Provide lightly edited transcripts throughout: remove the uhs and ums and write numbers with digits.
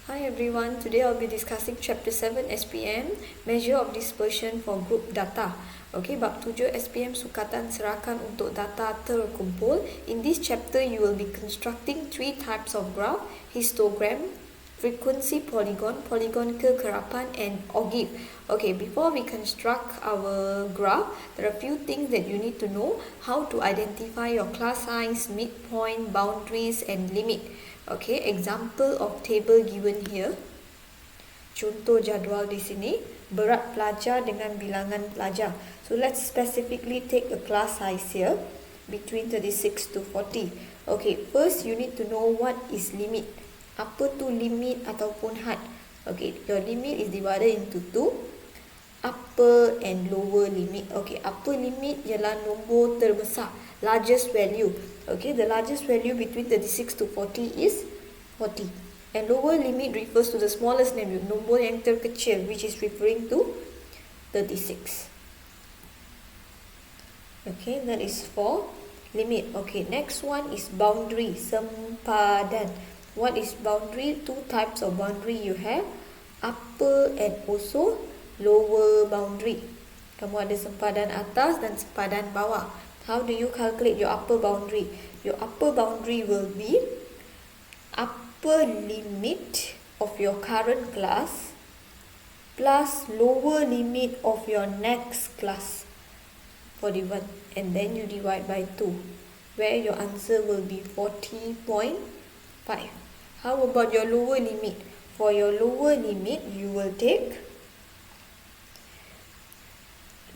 Hi everyone, today I'll be discussing Chapter 7 SPM, Measure of Dispersion for Group Data. Okay, Bab 7 SPM Sukatan Serakan untuk data terkumpul. In this chapter, you will be constructing three types of graph: histogram, frequency polygon, polygon kekerapan, and ogive. Okay, before we construct our graph, there are a few things that you need to know: how to identify your class size, midpoint, boundaries, and limit. Okay, example of table given here. Contoh jadual di sini, berat pelajar dengan bilangan pelajar. So let's specifically take a class size here between 36 to 40. Okay, first you need to know what is limit. Apa tu limit ataupun had? Okay, your limit is divided into two, upper and lower limit. Okay, upper limit ialah nombor terbesar, largest value. Okay, the largest value between 36 to 40 is 40. And lower limit refers to the smallest value, nombor yang terkecil, which is referring to 36. Okay, that is for limit. Okay, next one is boundary, sempadan. What is boundary? Two types of boundary you have, upper and also lower boundary. Kamu ada sempadan atas dan sempadan bawah. How do you calculate your upper boundary? Your upper boundary will be upper limit of your current class plus lower limit of your next class, 41, and then you divide by 2, where your answer will be 40.5. How about your lower limit? For your lower limit, you will take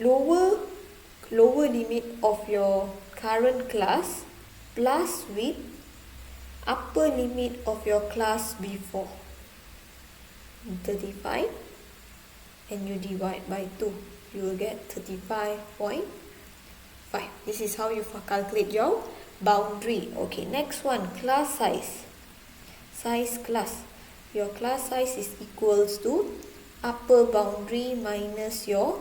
lower limit of your current class plus with upper limit of your class before, 35, and you divide by 2, you will get 35.5. This is how you calculate your boundary. Okay, next one, class size. Size class. Your class size is equals to upper boundary minus your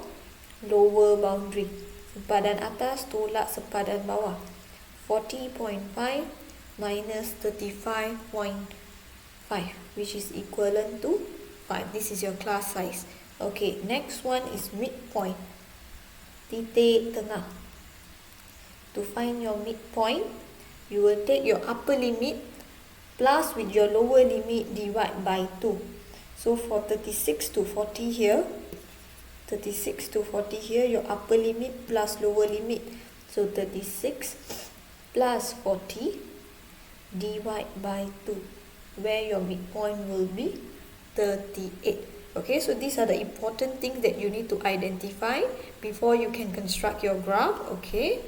lower boundary. Sempadan atas tolak sempadan bawah. 40.5 minus 35.5, which is equivalent to 5. This is your class size. Okay, next one is midpoint, titik tengah. To find your midpoint, you will take your upper limit plus with your lower limit divide by 2. So for 36 to 40 here, your upper limit plus lower limit. So 36 plus 40 divide by 2, where your midpoint will be 38. Okay, so these are the important things that you need to identify before you can construct your graph. Okay,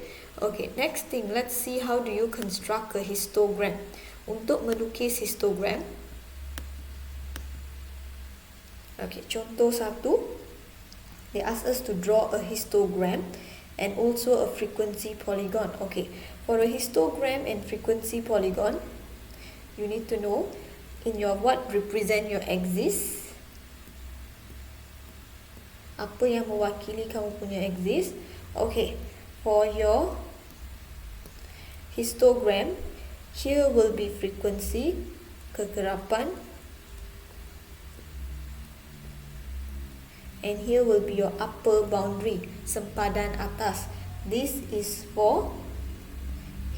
next thing, let's see how do you construct a histogram. Untuk melukis histogram, okay, contoh 1, they ask us to draw a histogram and also a frequency polygon. Okay, for a histogram and frequency polygon, you need to know in your what represent your axis, apa yang mewakili kamu punya axis. Okay, for your histogram, here will be frequency, kekerapan, and here will be your upper boundary, sempadan atas. This is for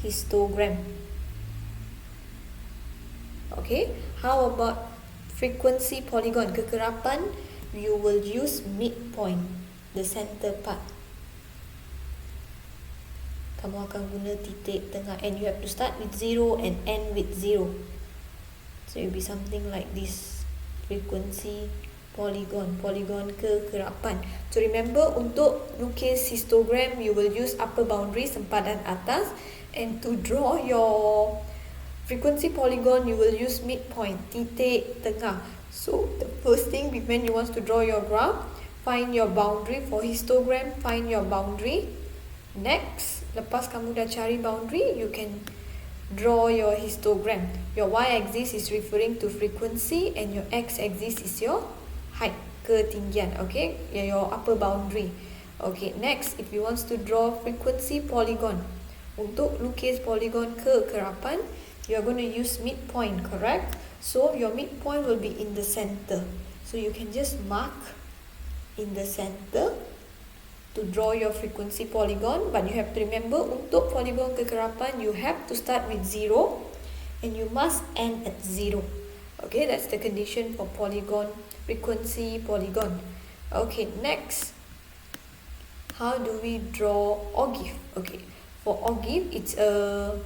histogram. Okay, how about frequency polygon, kekerapan? You will use midpoint, the center part. Kamu akan guna titik tengah, and you have to start with 0 and end with 0. So it will be something like this, frequency polygon, polygon kekerapan. So remember, untuk lukis histogram, you will use upper boundary, sempadan atas, and to draw your frequency polygon, you will use midpoint, titik tengah. So the first thing, when you want to draw your graph, find your boundary. For histogram, find your boundary. Next, lepas kamu dah cari boundary, you can draw your histogram. Your y-axis is referring to frequency and your x-axis is your height, ketinggian. Okay, your upper boundary. Okay, next, if you want to draw frequency polygon, untuk lukis polygon kekerapan, you are going to use midpoint, correct? So your midpoint will be in the center. So you can just mark in the center to draw your frequency polygon. But you have to remember, untuk polygon kekerapan, you have to start with 0 and you must end at 0. Okay, that's the condition for polygon, frequency polygon. Okay, next, how do we draw ogive? Okay, for ogive, it's a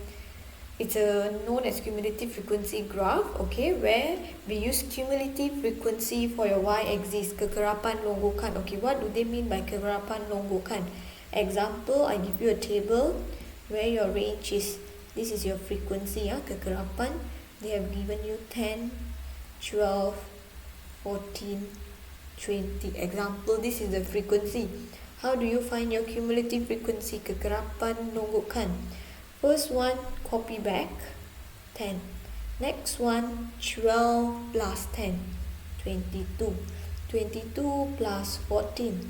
known as cumulative frequency graph, okay, where we use cumulative frequency for your y-axis, kekerapan longgokan. Okay, what do they mean by kekerapan longgokan? Example, I give you a table where your range is, this is your frequency, kekerapan. They have given you 10, 12, 14, 20. Example, this is the frequency. How do you find your cumulative frequency, kekerapan longgokan? First one, copy back, 10. Next one, 12 plus 10, 22. 22 plus 14,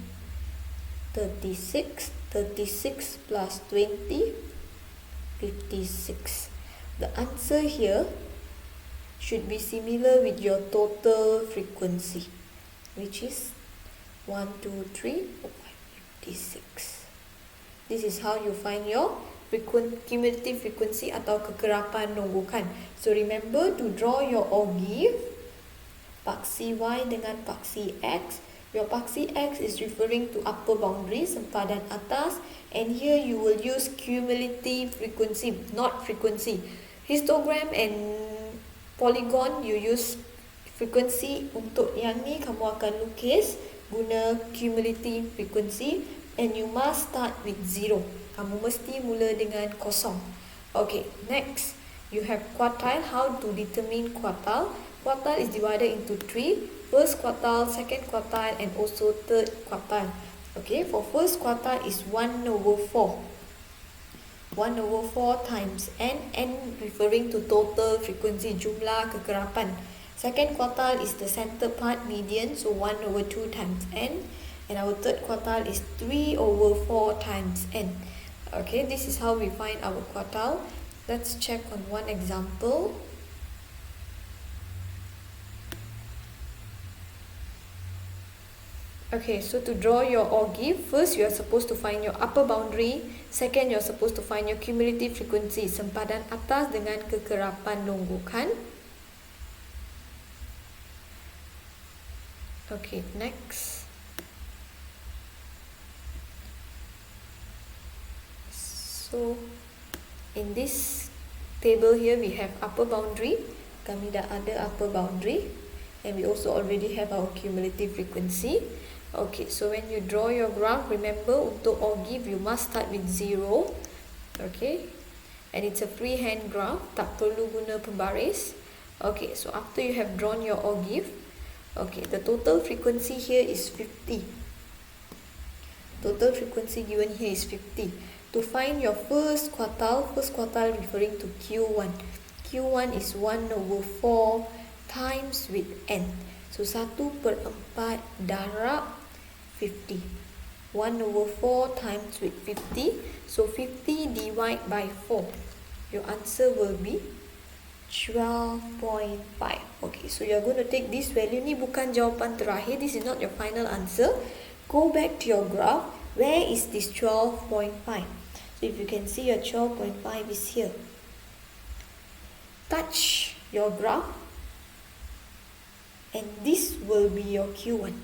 36. 36 plus 20, 56. The answer here should be similar with your total frequency, which is 1, 2, 3, 4, 5, 56. This is how you find your cumulative frequency atau kekerapan longgokan. So remember to draw your ogive, paksi Y dengan paksi X. Your paksi X is referring to upper boundary, sempadan atas, and here you will use cumulative frequency, not frequency. Histogram and polygon, you use frequency. Untuk yang ni, kamu akan lukis guna cumulative frequency, and you must start with 0. Kamu mesti mula dengan kosong. Okay, next, you have quartile. How to determine quartile? Quartile is divided into 3. First quartile, second quartile, and also third quartile. Okay, for first quartile is 1 over 4. 1 over 4 times n referring to total frequency, jumlah kekerapan. Second quartile is the center part, median, so 1 over 2 times n. And our third quartile is 3 over 4 times n. Okay, this is how we find our quartile. Let's check on one example. Okay, so to draw your ogive, first you are supposed to find your upper boundary. Second, you are supposed to find your cumulative frequency, sempadan atas dengan kekerapan longgokan. Okay, next. So, in this table here, we have upper boundary. Kami dah ada upper boundary. And we also already have our cumulative frequency. Okay, so when you draw your graph, remember untuk ogive you must start with 0. Okay, and it's a freehand graph, tak perlu guna pembaris. Okay, so after you have drawn your ogive, okay, the total frequency here is 50. Total frequency given here is 50. To find your first quartile referring to Q1. Q1 is 1 over 4 times with n. So 1/4 darab 50. 1 over 4 times with 50. So 50 divided by 4. Your answer will be 12.5. Okay, so you're going to take this value. Ni bukan jawapan terakhir. This is not your final answer. Go back to your graph. Where is this 12.5? So if you can see, your 12.5 is here. Touch your graph. And this will be your Q1.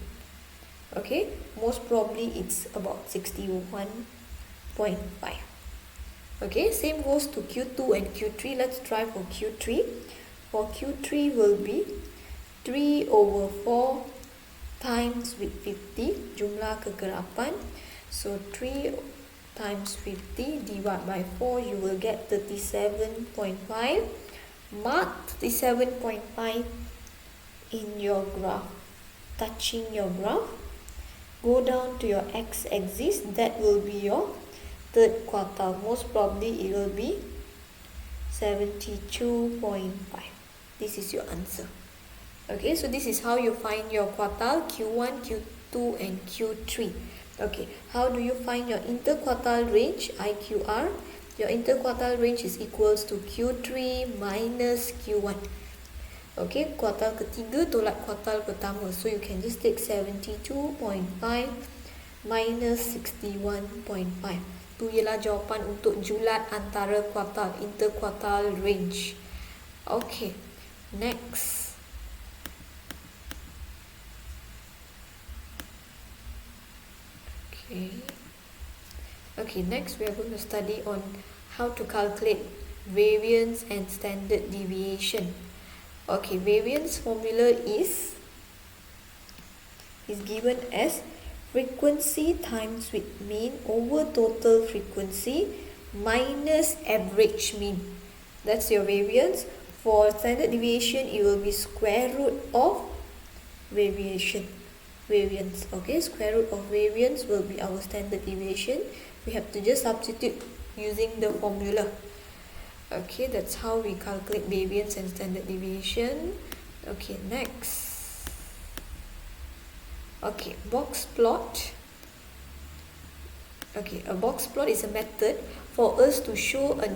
Okay, most probably it's about 61.5. Okay, same goes to Q2 and Q3. Let's try for Q3. For Q3 will be 3 over 4 times with 50, jumlah kekerapan. So 3 times 50 divided by 4, you will get 37.5. Mark 37.5 in your graph, touching your graph. Go down to your x-axis, that will be your third quartile. Most probably it will be 72.5. This is your answer. Okay, so this is how you find your quartile, Q1, Q2 and Q3. Okay, how do you find your interquartile range, IQR? Your interquartile range is equals to Q3 minus Q1. Okay, kuartal ketiga tolak kuartal pertama. So you can just take 72.5 minus 61.5. Tu ialah jawapan untuk julat antara kuartal, interquartile range. Okay, next. Okay, next we are going to study on how to calculate variance and standard deviation. Okay, variance formula is given as frequency times with mean over total frequency minus average mean. That's your variance. For standard deviation, it will be square root of variance. Okay, square root of variance will be our standard deviation. We have to just substitute using the formula. Okay, that's how we calculate variance and standard deviation. Okay, next. Okay, box plot. Okay, a box plot is a method for us to show a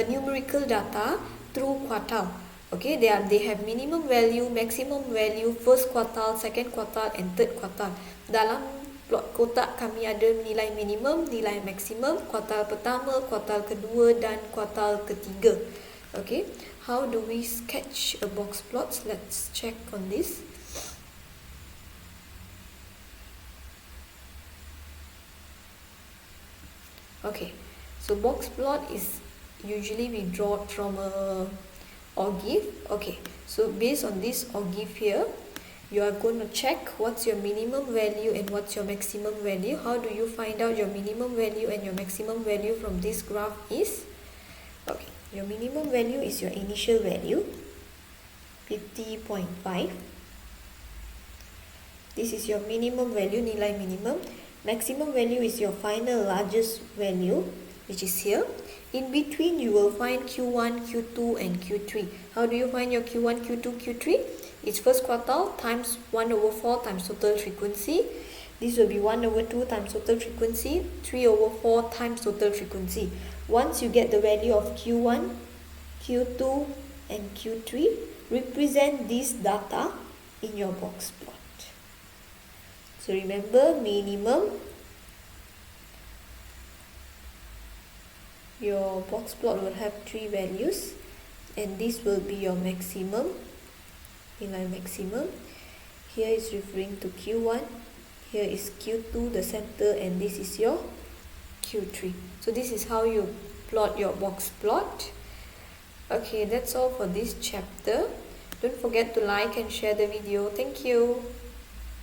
numerical data through quartile. Okay, they have minimum value, maximum value, first quartile, second quartile and third quartile. Dalam plot kotak kami ada nilai minimum, nilai maksimum, kuartal pertama, kuartal kedua dan kuartal ketiga. Okay, how do we sketch a box plot? Let's check on this. Okay, so box plot is usually we draw it from a OGIF. Okay, so based on this OGIF here, you are going to check what's your minimum value and what's your maximum value. How do you find out your minimum value and your maximum value from this graph is? Okay, your minimum value is your initial value, 50.5. This is your minimum value, nilai minimum. Maximum value is your final largest value, which is here. In between, you will find Q1, Q2 and Q3. How do you find your Q1, Q2, Q3? It's first quartile times 1 over 4 times total frequency. This will be 1 over 2 times total frequency, 3 over 4 times total frequency. Once you get the value of Q1, Q2 and Q3, represent this data in your box plot. So remember, minimum, your box plot will have 3 values and this will be your maximum, nilai maximum. Here is referring to Q1, here is Q2, the center, and this is your Q3. So this is how you plot your box plot. Okay, that's all for this chapter. Don't forget to like and share the video. Thank you.